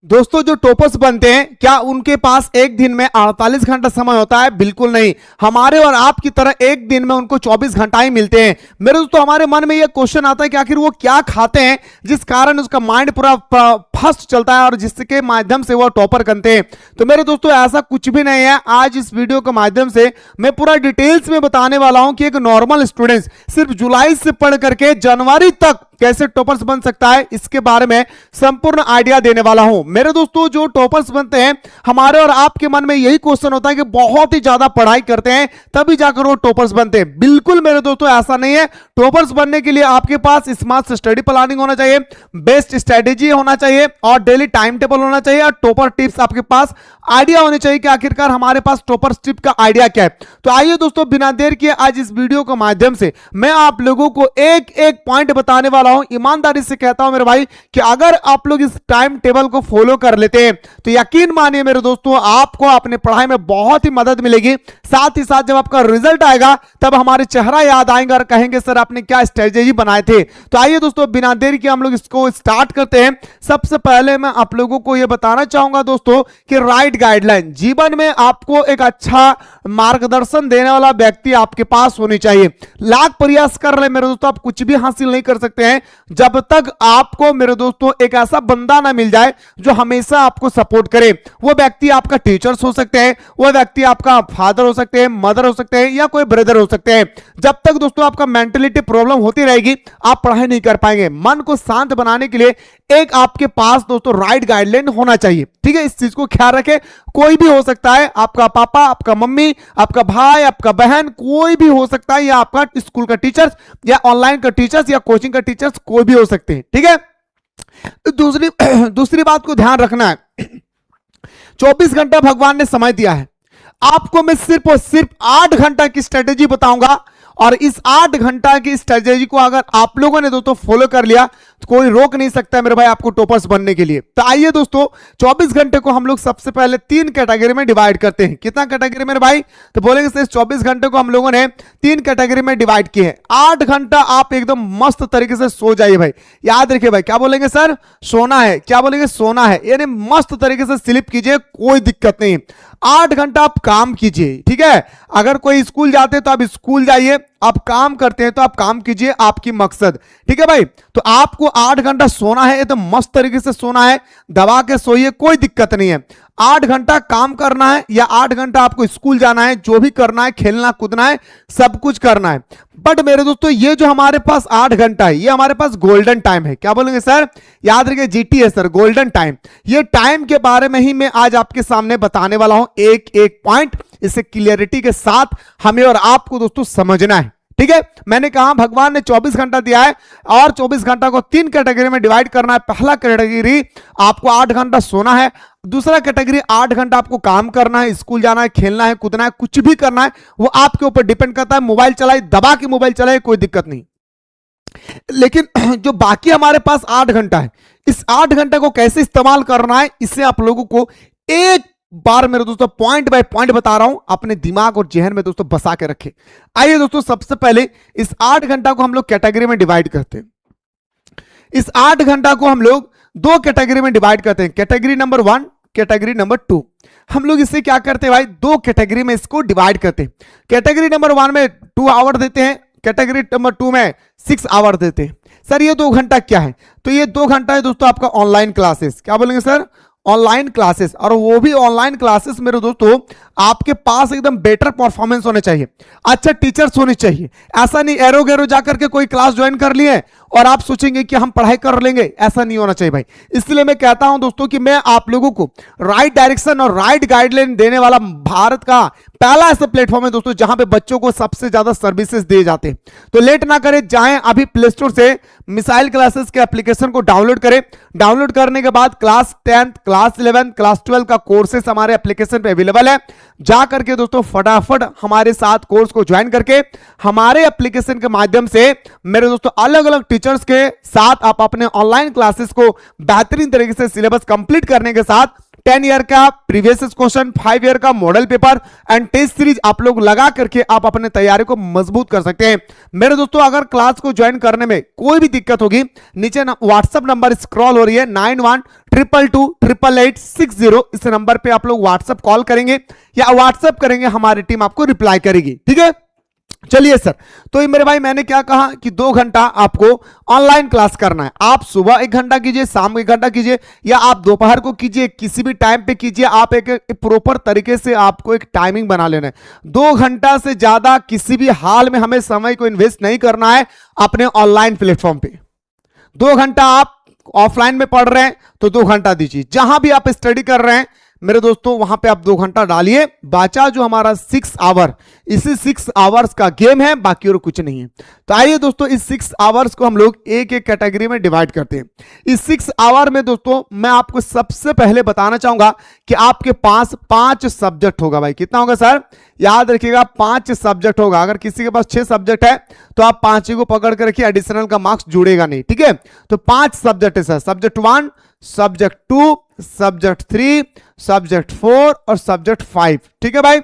दोस्तों जो टॉपर्स बनते हैं क्या उनके पास एक दिन में 48 घंटा समय होता है? बिल्कुल नहीं। हमारे और आपकी तरह एक दिन में उनको 24 घंटा ही मिलते हैं। मेरे दोस्तों हमारे मन में यह क्वेश्चन आता है कि आखिर वो क्या खाते हैं जिस कारण उसका माइंड पूरा फास्ट चलता है और जिसके माध्यम से वो टॉपर बनते हैं। तो मेरे दोस्तों ऐसा कुछ भी नहीं है। आज इस वीडियो के माध्यम से मैं पूरा डिटेल्स में बताने वाला हूं कि एक नॉर्मल स्टूडेंट सिर्फ जुलाई से पढ़ करके जनवरी तक कैसे टॉपर्स बन सकता है, इसके बारे में संपूर्ण आइडिया देने वाला हूं। मेरे दोस्तों जो टॉपर्स बनते हैं हमारे और आपके मन में यही क्वेश्चन होता है कि बहुत ही ज्यादा पढ़ाई करते हैं तभी जाकर वो टॉपर्स बनते हैं। बिल्कुल मेरे दोस्तों ऐसा नहीं है। टॉपर्स बनने के लिए आपके पास स्मार्ट स्टडी प्लानिंग होना चाहिए, बेस्ट स्ट्रेटेजी होना चाहिए और डेली टाइम टेबल होना चाहिए और टॉपर टिप्स आपके पास आइडिया होनी चाहिए कि आखिरकार हमारे पास टॉपर टिप का आइडिया क्या है। तो आइए दोस्तों बिना देर किए आज इस वीडियो के माध्यम से मैं आप लोगों को एक एक पॉइंट बताने वाला हूं। ईमानदारी से कहता हूं मेरे भाई कि अगर आप लोग इस टाइम टेबल को फॉलो कर लेते हैं तो यकीन मानिए मेरे दोस्तों आपको अपने पढ़ाई में बहुत ही मदद मिलेगी। साथ ही साथ जब आपका रिजल्ट आएगा तब हमारे चेहरा याद आएंगे और कहेंगे सर आपने क्या स्ट्रेटेजी बनाए थे। तो आइए दोस्तों बिना देर के हम लोग इसको स्टार्ट करते हैं। सबसे पहले मैं आप लोगों को यह बताना चाहूंगा दोस्तों कि राइट गाइडलाइन, जीवन में आपको एक अच्छा मार्गदर्शन देने वाला व्यक्ति आपके पास होनी चाहिए। लाख प्रयास कर रहे मेरे दोस्तों आप कुछ भी हासिल नहीं कर सकते हैं जब तक आपको मेरे दोस्तों एक ऐसा बंदा ना मिल जाए जो हमेशा आपको सपोर्ट करे। वो व्यक्ति आपका टीचर्स हो सकते हैं, वो व्यक्ति आपका फादर हो सकते हैं, मदर हो सकते हैं या कोई ब्रदर हो सकते हैं। जब तक दोस्तों आपका मेंटलिटी प्रॉब्लम होती रहेगी आप पढ़ाई नहीं कर पाएंगे। मन को शांत बनाने के लिए एक आपके पास दोस्तों राइट गाइडलाइन होना चाहिए। ठीक है, इस चीज को ख्याल रखें। कोई भी हो सकता है, आपका पापा, आपका मम्मी, आपका भाई, आपका बहन, कोई भी हो सकता है, या आपका स्कूल का टीचर्स या ऑनलाइन का टीचर्स या कोचिंग का टीचर्स, कोई भी हो सकते हैं। ठीक है, दूसरी बात को ध्यान रखना है। 24 घंटा भगवान ने समय दिया है आपको। मैं सिर्फ और सिर्फ 8 घंटा की स्ट्रेटेजी बताऊंगा और इस 8 घंटा की स्ट्रेटेजी को अगर आप लोगों ने दोस्तों फॉलो कर लिया तो कोई रोक नहीं सकता मेरे भाई आपको टॉपर्स बनने के लिए। तो आइए दोस्तों 24 घंटे को हम लोग सबसे पहले 3 कैटेगरी में डिवाइड करते हैं। कितना कैटेगरी मेरे भाई? तो बोलेंगे सर 24 घंटे को हम लोगों ने 3 कैटेगरी में डिवाइड किए हैं। 8 घंटा आप एकदम मस्त तरीके से सो जाइए भाई। याद रखिए भाई, क्या बोलेंगे सर? सोना है। क्या बोलेंगे? सोना है। यानी मस्त तरीके से स्लीप कीजिए, कोई दिक्कत नहीं। 8 घंटा आप काम कीजिए। ठीक है, अगर कोई स्कूल जाते हैं तो आप स्कूल जाइए, आप काम करते हैं तो आप काम कीजिए, आपकी मकसद। ठीक है भाई, तो आपको 8 घंटा सोना है, तो मस्त तरीके से सोना है, दबा के सोइए, कोई दिक्कत नहीं है। 8 घंटा काम करना है या 8 घंटा आपको स्कूल जाना है, जो भी करना है, खेलना कूदना है, सब कुछ करना है। बट मेरे दोस्तों ये जो हमारे पास 8 घंटा है ये हमारे पास गोल्डन टाइम है। क्या बोलेंगे सर? याद रखिए जीटी है सर, गोल्डन टाइम। ये टाइम के बारे में ही मैं आज आपके सामने बताने वाला हूं, एक एक पॉइंट। इसे क्लियरिटी के साथ हमें और आपको दोस्तों समझना है। ठीक है, मैंने कहा भगवान ने 24 घंटा दिया है और 24 घंटा को 3 कैटेगरी में डिवाइड करना है। पहला कैटेगरी आपको 8 घंटा सोना है, दूसरा कैटेगरी 8 घंटा आपको काम करना है, स्कूल जाना है, खेलना है, कूदना है, कुछ भी करना है, वो आपके ऊपर डिपेंड करता है। मोबाइल चलाए, दबा के मोबाइल चलाए, कोई दिक्कत नहीं। लेकिन जो बाकी हमारे पास 8 घंटा है, इस 8 घंटे को कैसे इस्तेमाल करना है इसे आप लोगों को एक बार मेरे दोस्तों पॉइंट बाय पॉइंट बता रहा हूं, अपने दिमाग और जहन में दोस्तों बसा के रखें। आइए दोस्तों सबसे पहले इस 8 घंटा को हम लोग कैटेगरी में डिवाइड करते हैं। इस 8 घंटा को हम लोग 2 कैटेगरी में डिवाइड करते हैं, कैटेगरी नंबर 1, कैटेगरी नंबर 2। हम लोग इससे क्या करते हैं भाई, 2 कैटेगरी में इसको डिवाइड करते हैं। कैटेगरी नंबर 1 में 2 आवर देते हैं, कैटेगरी नंबर 2 में 6 आवर देते हैं। सर ये 2 घंटा क्या है? तो ये 2 घंटा है दोस्तों आपका ऑनलाइन क्लासेस। क्या बोलेंगे सर? Online classes. और वो भी ऑनलाइन क्लासेस मेरे दोस्तों आपके पास एकदम बेटर परफॉर्मेंस होने चाहिए, अच्छा टीचर्स होने चाहिए। ऐसा नहीं एरो गैरो जाकर के कोई क्लास ज्वाइन कर लिए और आप सोचेंगे कि हम पढ़ाई कर लेंगे, ऐसा नहीं होना चाहिए भाई। इसलिए मैं कहता हूं दोस्तों कि मैं आप लोगों को राइट डायरेक्शन और राइट गाइडलाइन देने वाला भारत का पहला ऐसा प्लेटफॉर्म है दोस्तों जहां पे बच्चों को सबसे ज्यादा सर्विसेज दिए जाते हैं। तो लेट ना करें, जाएं अभी प्ले स्टोर से मिसाइल क्लासेस के एप्लीकेशन को डाउनलोड करें। डाउनलोड करने के बाद क्लास 10, क्लास 11, क्लास 12 का कोर्सेस हमारे एप्लीकेशन पे अवेलेबल है। जा करके दोस्तों फटाफट हमारे साथ कोर्स को ज्वाइन करके हमारे एप्लीकेशन के माध्यम से मेरे दोस्तों अलग अलग टीचर्स के साथ आप अपने ऑनलाइन क्लासेस को बेहतरीन तरीके से सिलेबस कंप्लीट करने के साथ 10 ईयर का प्रीवियस क्वेश्चन, 5 ईयर का model paper and test series आप लोग लगा करके आप अपने तैयारी को मजबूत कर सकते हैं। मेरे दोस्तों अगर क्लास को ज्वाइन करने में कोई भी दिक्कत होगी, नीचे व्हाट्सएप नंबर स्क्रॉल हो रही है 9122288860, इस नंबर पे आप लोग व्हाट्सएप कॉल करेंगे या व्हाट्सएप करेंगे, हमारी टीम आपको रिप्लाई करेगी। ठीक है, चलिए सर, तो ये मेरे भाई मैंने क्या कहा कि 2 घंटा आपको ऑनलाइन क्लास करना है। आप सुबह 1 घंटा कीजिए, शाम 1 घंटा कीजिए, या आप दोपहर को कीजिए, किसी भी टाइम पे कीजिए। आप एक प्रॉपर तरीके से आपको एक टाइमिंग बना लेना है। 2 घंटा से ज्यादा किसी भी हाल में हमें समय को इन्वेस्ट नहीं करना है अपने ऑनलाइन प्लेटफॉर्म पे। 2 घंटा आप ऑफलाइन में पढ़ रहे हैं तो 2 घंटा दीजिए, जहां भी आप स्टडी कर रहे हैं मेरे दोस्तों वहां पे आप 2 घंटा डालिए। बचा जो हमारा 6 आवर, इसी 6 आवर्स का गेम है, बाकी और कुछ नहीं है। तो आइए दोस्तों, इस 6 आवर्स को हम लोग एक एक कैटेगरी में डिवाइड करते हैं। इस 6 आवर में दोस्तों मैं आपको सबसे पहले बताना चाहूंगा कि आपके पास 5 सब्जेक्ट होगा। भाई कितना होगा सर? याद रखिएगा 5 सब्जेक्ट होगा। अगर किसी के पास 6 सब्जेक्ट है तो आप 5 ही को पकड़ कर रखिए, एडिशनल का मार्क्स जुड़ेगा नहीं। ठीक है, तो 5 सब्जेक्ट है sir. Subject 1, subject 2, subject 3, subject 4 और सब्जेक्ट 5। ठीक है भाई,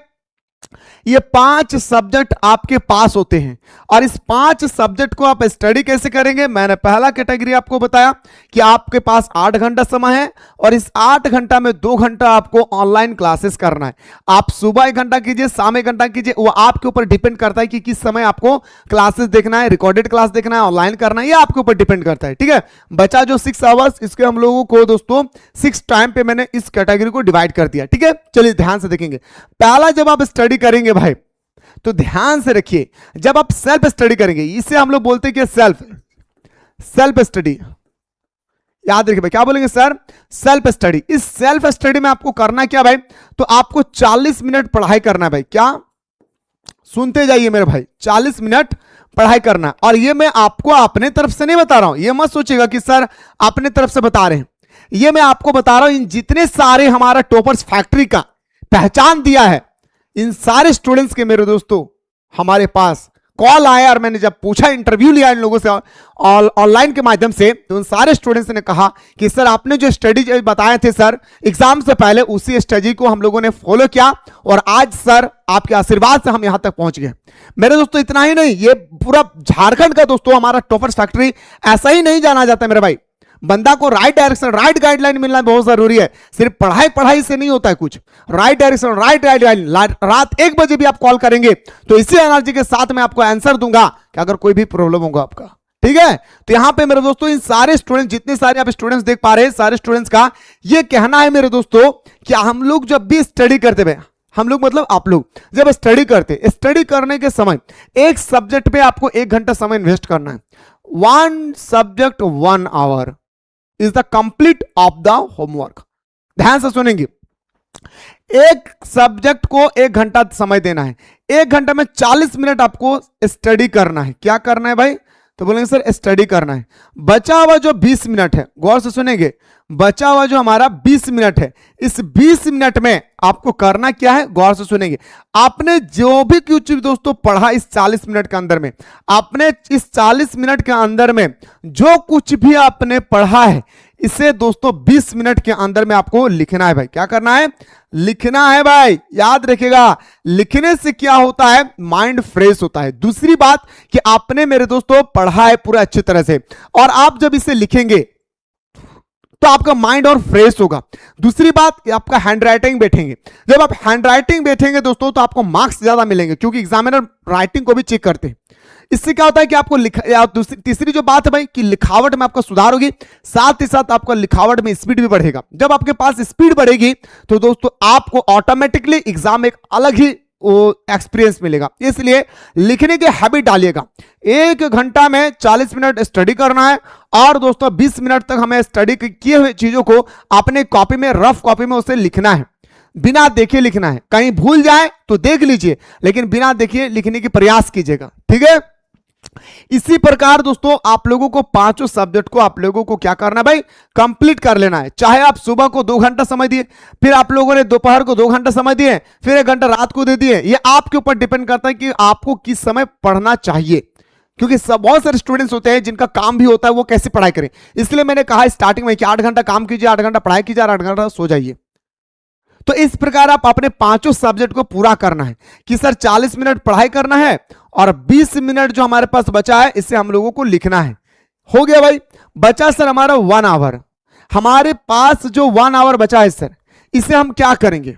ये 5 सब्जेक्ट आपके पास होते हैं और इस 5 सब्जेक्ट को आप स्टडी कैसे करेंगे? मैंने पहला कैटेगरी आपको बताया कि आपके पास 8 घंटा समय है और इस 8 घंटा में 2 घंटा आपको ऑनलाइन क्लासेस करना है। आप सुबह 1 घंटा कीजिए, शाम 1 घंटा कीजिए, वो आपके ऊपर डिपेंड करता है कि किस समय आपको क्लासेस देखना है, रिकॉर्डेड क्लास देखना है, ऑनलाइन करना है, ये आपके ऊपर डिपेंड करता है। ठीक है, बचा जो 6 आवर्स, इसके हम लोगों को दोस्तों 6 टाइम पे मैंने इस कैटेगरी को डिवाइड कर दिया। ठीक है, चलिए ध्यान से देखेंगे। पहला जब आप स्टडी करेंगे भाई तो ध्यान से रखिए, जब आप सेल्फ स्टडी करेंगे, इसे हम लोग बोलते हैं कि सेल्फ स्टडी। याद रखिए भाई, क्या बोलेंगे सर? Self study. इस सेल्फ स्टडी में आपको करना क्या भाई? तो आपको 40 मिनट पढ़ाई करना है भाई। क्या? सुनते जाइए मेरे भाई, 40 मिनट पढ़ाई करना है। और ये मैं आपको अपने तरफ से नहीं बता रहा हूं, ये मत सोचिएगा कि सर अपने तरफ से बता रहे हैं। ये मैं आपको बता रहा हूं, इन जितने सारे हमारा टॉपर्स फैक्ट्री का पहचान दिया है, इन सारे स्टूडेंट्स के मेरे दोस्तों हमारे पास कॉल आया और मैंने जब पूछा, इंटरव्यू लिया इन लोगों से ऑनलाइन के माध्यम से, तो उन सारे स्टूडेंट्स ने कहा कि सर आपने जो स्टडी बताए थे सर एग्जाम से पहले, उसी स्टडी को हम लोगों ने फॉलो किया और आज सर आपके आशीर्वाद से हम यहां तक पहुंच गए। मेरे दोस्तों इतना ही नहीं, ये पूरा झारखंड का दोस्तों हमारा टॉपर्स फैक्ट्री ऐसा ही नहीं जाना जाता है मेरे भाई। बंदा को राइट डायरेक्शन, राइट गाइडलाइन मिलना बहुत जरूरी है। सिर्फ पढ़ाई से नहीं होता है कुछ, राइट डायरेक्शन, राइट गाइडलाइन। रात 1 बजे भी आप कॉल करेंगे तो इसी एनर्जी के साथ मैं आपको आंसर दूंगा कि अगर कोई भी प्रॉब्लम होगा आपका। ठीक है, तो यहां पे मेरे दोस्तों इन सारे स्टूडेंट, जितने सारे आप स्टूडेंट्स देख पा रहे हैं, सारे स्टूडेंट्स का ये कहना है मेरे दोस्तों कि हम लोग जब भी स्टडी करते हैं, हम लोग मतलब आप लोग जब स्टडी करते, स्टडी करने के समय एक सब्जेक्ट पे आपको 1 घंटा समय इन्वेस्ट करना है। 1 subject 1 our is the complete of the homework. ध्यान से सुनेंगे, एक सब्जेक्ट को 1 घंटा समय देना है। 1 घंटा में 40 मिनट आपको स्टडी करना है। क्या करना है भाई? तो बोलेंगे सर स्टडी करना है। बचा हुआ जो 20 मिनट है, गौर से सुनेंगे, बचा हुआ जो हमारा 20 मिनट है, इस 20 मिनट में आपको करना क्या है? गौर से सुनेंगे। आपने जो भी कुछ दोस्तों पढ़ा इस 40 मिनट के अंदर में, आपने इस 40 मिनट के अंदर में जो कुछ भी आपने पढ़ा है, इसे दोस्तों 20 मिनट के अंदर में आपको लिखना है भाई। क्या करना है? लिखना है भाई। याद रखिएगा, लिखने से क्या होता है? माइंड फ्रेश होता है। दूसरी बात कि आपने मेरे दोस्तों पढ़ा है पूरा अच्छी तरह से, और आप जब इसे लिखेंगे तो आपका माइंड और फ्रेश होगा। दूसरी बात कि आपका हैंडराइटिंग बैठेंगे। जब आप हैंडराइटिंग बैठेंगे दोस्तों तो आपको मार्क्स ज्यादा मिलेंगे, क्योंकि एग्जामिनर राइटिंग को भी चेक करते हैं। इससे क्या होता है कि आपको तीसरी जो बात है भाई कि लिखावट में आपका सुधार होगी, साथ ही साथ आपका लिखावट में स्पीड भी बढ़ेगा। जब आपके पास स्पीड बढ़ेगी तो दोस्तों आपको ऑटोमेटिकली एग्जाम एक अलग ही एक्सपीरियंस मिलेगा। इसलिए लिखने की हैबिट डालिएगा। 1 घंटा में 40 मिनट स्टडी करना है और दोस्तों 20 मिनट तक हमें स्टडी किए हुए चीजों को अपने कॉपी में, रफ कॉपी में उसे लिखना है। बिना देखे लिखना है। कहीं भूल जाए तो देख लीजिए, लेकिन बिना देखे लिखने की प्रयास कीजिएगा। ठीक है, इसी प्रकार दोस्तों आप लोगों को 5 सब्जेक्ट को आप लोगों को क्या करना है भाई? कंप्लीट कर लेना है। चाहे आप सुबह को 2 घंटा समय दिए, फिर आप लोगों ने दोपहर को 2 घंटा समय दिए, फिर 1 घंटा रात को दे दिए, ये आपके ऊपर डिपेंड करता है कि आपको किस समय पढ़ना चाहिए। क्योंकि बहुत सारे स्टूडेंट्स होते हैं जिनका काम भी होता है वो कैसे पढ़ाई करें। इसलिए मैंने कहा स्टार्टिंग में कि 8 घंटा काम कीजिए, 8 घंटा पढ़ाई कीजिए, 8 घंटा सो जाइए। तो इस प्रकार आप अपने पांचों सब्जेक्ट को पूरा करना है कि सर 40 मिनट पढ़ाई करना है और 20 मिनट जो हमारे पास बचा है इसे हम लोगों को लिखना है। हो गया भाई। बचा सर हमारा 1 आवर। हमारे पास जो 1 आवर बचा है सर, इसे हम क्या करेंगे?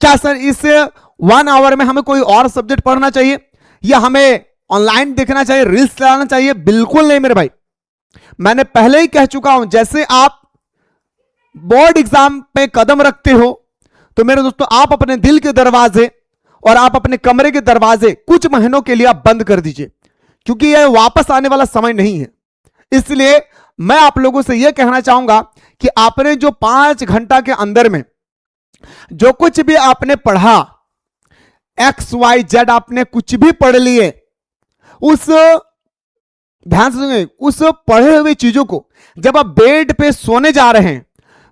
क्या सर इस 1 आवर में हमें कोई और सब्जेक्ट पढ़ना चाहिए या हमें ऑनलाइन देखना चाहिए, रील्स चलाना चाहिए? बिल्कुल नहीं मेरे भाई। मैंने पहले ही कह चुका हूं, जैसे आप बोर्ड एग्जाम पे कदम रखते हो तो मेरे दोस्तों आप अपने दिल के दरवाजे और आप अपने कमरे के दरवाजे कुछ महीनों के लिए आप बंद कर दीजिए, क्योंकि यह वापस आने वाला समय नहीं है। इसलिए मैं आप लोगों से यह कहना चाहूंगा कि आपने जो 5 घंटा के अंदर में जो कुछ भी आपने पढ़ा, XYZ आपने कुछ भी पढ़ लिए, उस ध्यान से सुनिए, उस पढ़े हुए चीजों को जब आप बेड पे सोने जा रहे हैं,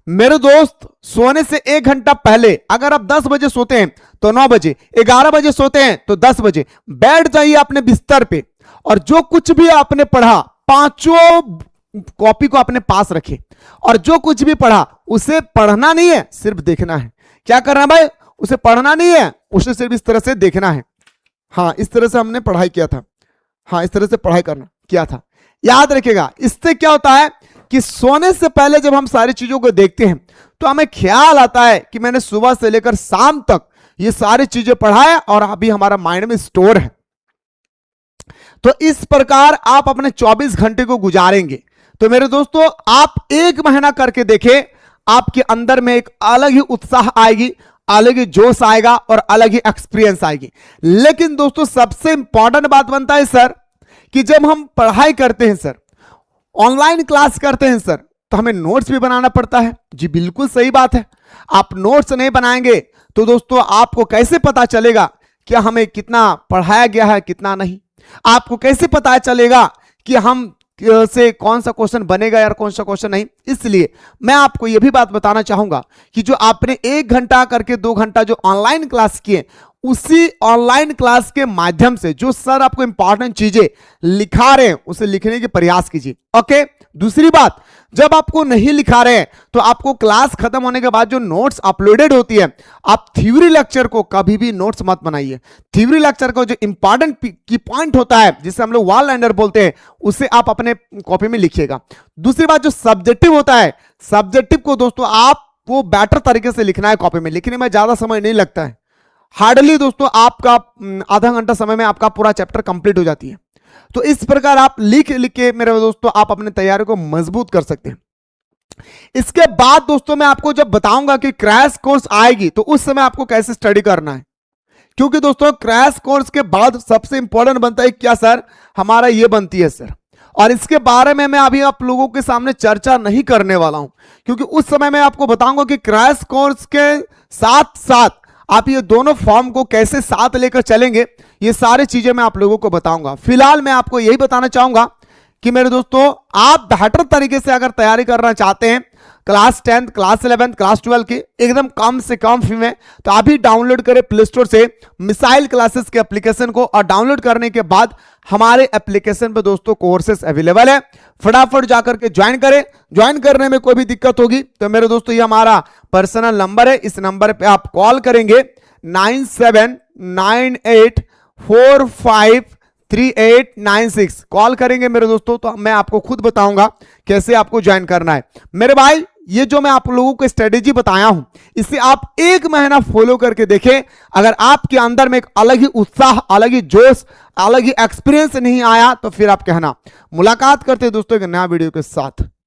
मेरे दोस्त सोने से 1 घंटा पहले, अगर आप 10 बजे सोते हैं तो 9 बजे, 11 बजे सोते हैं तो 10 बजे बैठ जाइए अपने बिस्तर पे और जो कुछ भी आपने पढ़ा 5 कॉपी को अपने पास रखे और जो कुछ भी पढ़ा उसे पढ़ना नहीं है, सिर्फ देखना है। क्या करना है भाई? उसे पढ़ना नहीं है, उसे सिर्फ इस तरह से देखना है। हाँ, इस तरह से हमने पढ़ाई किया था। हाँ, इस तरह से पढ़ाई करना किया था। याद रखिएगा, इससे क्या होता है कि सोने से पहले जब हम सारी चीजों को देखते हैं तो हमें ख्याल आता है कि मैंने सुबह से लेकर शाम तक ये सारी चीजें पढ़ा है और अभी हमारा माइंड में स्टोर है। तो इस प्रकार आप अपने 24 घंटे को गुजारेंगे तो मेरे दोस्तों आप 1 महीना करके देखें, आपके अंदर में एक अलग ही उत्साह आएगी, अलग ही जोश आएगा और अलग ही एक्सपीरियंस आएगी। लेकिन दोस्तों सबसे इंपॉर्टेंट बात बनता है सर कि जब हम पढ़ाई करते हैं सर, ऑनलाइन क्लास करते हैं सर, तो हमें नोट्स भी बनाना पड़ता है। जी बिल्कुल सही बात है। आप नोट्स नहीं बनाएंगे तो दोस्तों आपको कैसे पता चलेगा कि हमें कितना पढ़ाया गया है, कितना नहीं? आपको कैसे पता चलेगा कि हम से कौन सा क्वेश्चन बनेगा या कौन सा क्वेश्चन नहीं? इसलिए मैं आपको यह भी बात बताना चाहूंगा कि जो आपने 1 घंटा करके 2 घंटा जो ऑनलाइन क्लास किए, उसी ऑनलाइन क्लास के माध्यम से जो सर आपको इंपॉर्टेंट चीजें लिखा रहे हैं उसे लिखने के प्रयास कीजिए। ओके। दूसरी बात, जब आपको नहीं लिखा रहे हैं तो आपको क्लास खत्म होने के बाद जो नोट्स अपलोडेड होती है, आप थ्योरी लेक्चर को कभी भी नोट्स मत बनाइए। थ्योरी लेक्चर को जो इंपॉर्टेंट की पॉइंट होता है जिसे हम लोग वॉल लाइनर बोलते हैं, उसे आप अपने कॉपी में लिखिएगा। दूसरी बात, जो सब्जेक्टिव होता है, सब्जेक्टिव को दोस्तों आपको बेटर तरीके से लिखना है। कॉपी में लिखने में ज्यादा समय नहीं लगता है, हार्डली दोस्तों आपका आधा घंटा समय में आपका पूरा चैप्टर कंप्लीट हो जाती है। तो इस प्रकार आप लिख के मेरे दोस्तों आप अपने तैयारी को मजबूत कर सकते हैं। इसके बाद दोस्तों मैं आपको जब बताऊंगा कि क्रैश कोर्स आएगी तो उस समय आपको कैसे स्टडी करना है, क्योंकि दोस्तों क्रैश कोर्स के बाद सबसे इंपॉर्टेंट बनता है क्या सर? हमारा ये बनती है सर, और इसके बारे में मैं अभी आप लोगों के सामने चर्चा नहीं करने वाला हूं, क्योंकि उस समय मैं आपको बताऊंगा कि क्रैश कोर्स के साथ साथ आप ये दोनों फॉर्म को कैसे साथ लेकर चलेंगे, ये सारी चीजें मैं आप लोगों को बताऊंगा। फिलहाल मैं आपको यही बताना चाहूंगा कि मेरे दोस्तों आप बेहतर तरीके से अगर तैयारी करना चाहते हैं क्लास 10, क्लास 11, क्लास 12 की एकदम कम से कम फी में, तो अभी डाउनलोड करें प्ले स्टोर से मिसाइल क्लासेस के एप्लीकेशन को, और डाउनलोड करने के बाद हमारे एप्लीकेशन पे दोस्तों कोर्सेस अवेलेबल है। फटाफट जाकर के ज्वाइन करें। ज्वाइन करने में कोई भी दिक्कत होगी तो मेरे दोस्तों ये हमारा पर्सनल नंबर है, इस नंबर पे आप कॉल करेंगे 9798453896 कॉल करेंगे मेरे दोस्तों, तो मैं आपको खुद बताऊंगा कैसे आपको ज्वाइन करना है। मेरे भाई ये जो मैं आप लोगों को स्ट्रेटेजी बताया हूं, इसे आप 1 महीना फॉलो करके देखें। अगर आपके अंदर में एक अलग ही उत्साह, अलग ही जोश, अलग ही एक्सपीरियंस नहीं आया तो फिर आप कहना। मुलाकात करते हैं दोस्तों एक नया वीडियो के साथ।